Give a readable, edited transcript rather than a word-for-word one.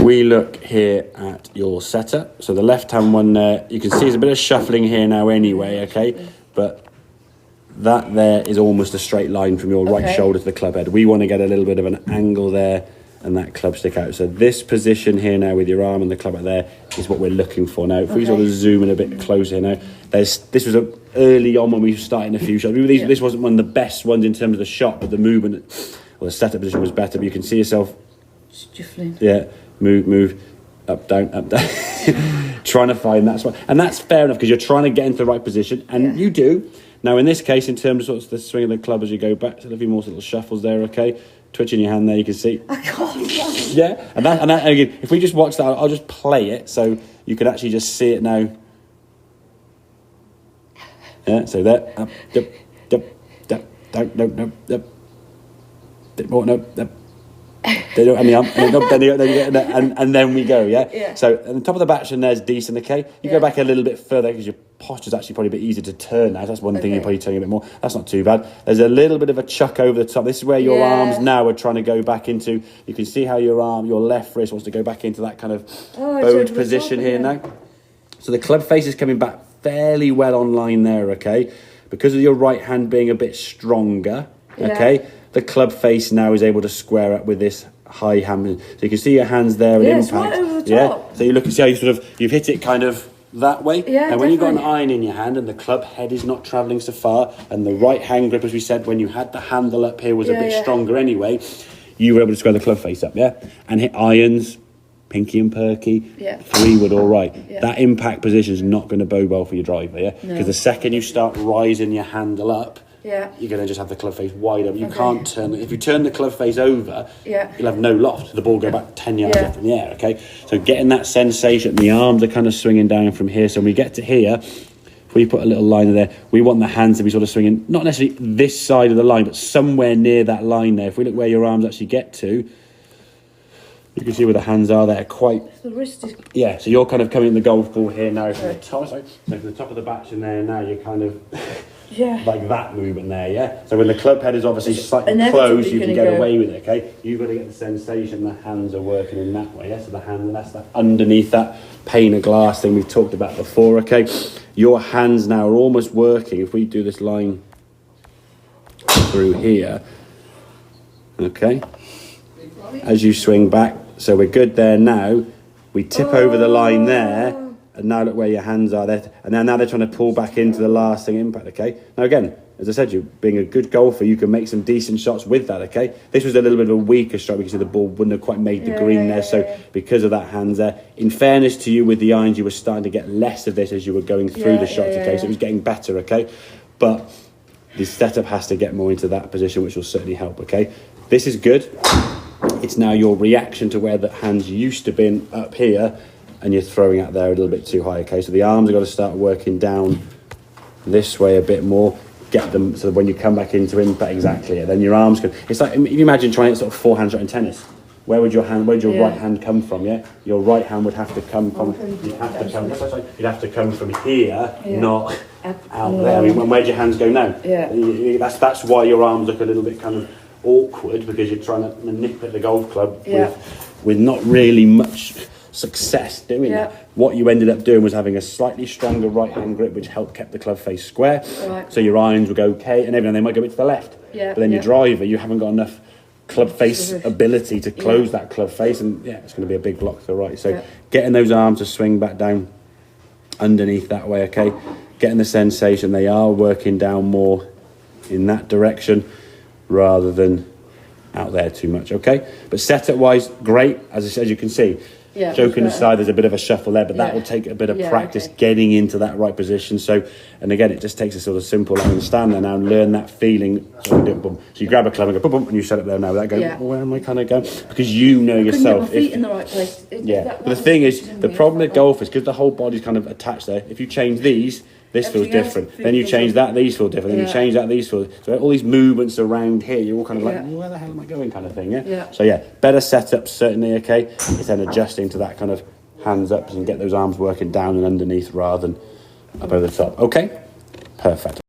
We look here at your setup. So the left-hand one there, you can see there's a bit of shuffling here now anyway, okay? But that there is almost a straight line from your right shoulder to the club head. We want to get a little bit of an angle there and that club stick out. So this position here now with your arm and the club out there is what we're looking for now. If we sort of zoom in a bit closer now, this was early on when we were starting a few shots. This wasn't one of the best ones in terms of the shot, but the movement or the setup position was better. But you can see yourself shuffling. Yeah, move, up, down, trying to find that spot. And that's fair enough because you're trying to get into the right position, and you do. Now, in this case, in terms of sort of the swing of the club as you go back, so a few more little shuffles there, okay? Twitching your hand there, you can see. I can't. Yeah, and that again, if we just watch that, I'll just play it so you can actually just see it now. Yeah, so there, up, down, bit more, they don't, and then we go, yeah? So at the top of the batch and there's decent, okay? You go back a little bit further because your posture's actually probably a bit easier to turn now. That's one thing you're probably turning a bit more. That's not too bad. There's a little bit of a chuck over the top. This is where your arms now are trying to go back into. You can see how your left wrist wants to go back into that kind of bowed position here now. So the club face is coming back fairly well online there, okay? Because of your right hand being a bit stronger, okay? The club face now is able to square up with this high hand. So you can see your hands there and impact. Right over the top. So you look and see how you've hit it kind of that way. Yeah, and when you've got an iron in your hand and the club head is not travelling so far, and the right hand grip, as we said, when you had the handle up here was a bit stronger anyway, you were able to square the club face up, and hit irons, pinky and perky, 3-wood all right. That impact position is not going to bode well for your driver, because the second you start rising your handle up, you're going to just have the club face wide open. You can't turn it. If you turn the club face over, you'll have no loft. The ball will go back 10 yards up in the air, okay? So getting that sensation, the arms are kind of swinging down from here. So when we get to here, if we put a little line there, we want the hands to be sort of swinging, not necessarily this side of the line, but somewhere near that line there. If we look where your arms actually get to, you can see where the hands are there, quite... The wrist is... Yeah, so you're kind of coming in the golf ball here now from the top. So from the top of the batch in there now, you're kind of... like that movement there, So when the club head is obviously slightly closed, you can get away with it, okay? You've got to get the sensation the hands are working in that way, So the hand, that's that underneath that pane of glass thing we've talked about before, okay? Your hands now are almost working. If we do this line through here, okay? As you swing back, so we're good there now. We tip over the line there. And now look where your hands are there. And now they're trying to pull back into the lasting impact, okay? Now again, as I said, you being a good golfer, you can make some decent shots with that, okay? This was a little bit of a weaker stroke because the ball wouldn't have quite made the green there. So because of that hands there, in fairness to you with the irons, you were starting to get less of this as you were going through the shots, okay? So it was getting better, okay? But the setup has to get more into that position, which will certainly help, okay? This is good. It's now your reaction to where the hands used to be up here, and you're throwing out there a little bit too high, okay? So the arms have got to start working down this way a bit more, get them so that when you come back into impact, exactly, then your arms can... It's like, if you imagine trying to sort of forehand shot in tennis, where would your right hand come from, Your right hand would have to come from... You'd have to come from here, not out there. I mean, where'd your hands go now? That's why your arms look a little bit kind of awkward, because you're trying to manipulate the golf club with not really much... success doing that. What you ended up doing was having a slightly stronger right hand grip, which helped keep the club face square. So your irons would go okay, and every now and then they might go a bit to the left. But then your driver, you haven't got enough club face ability to close that club face, and it's going to be a big block to the right. So getting those arms to swing back down underneath that way, okay? Getting the sensation they are working down more in that direction rather than out there too much, okay? But setup wise, great. As you can see, joking aside, there's a bit of a shuffle there, but that will take a bit of practice getting into that right position. So, and again, it just takes a sort of simple, I understand there now, and learn that feeling. So you grab a club and go, boom, boom, and you set up there now without going, where am I kind of going? Because you know yourself. Get my feet in the right place. But the thing is, the problem with golf is because the whole body's kind of attached there. If you change these, this feels different. Then you change that, these feel different. Then you change that, these feel... So all these movements around here, you're all kind of like, where the hell am I going kind of thing, So better setup, certainly, okay? It's then adjusting to that kind of hands up and get those arms working down and underneath rather than up over the top. Okay? Perfect.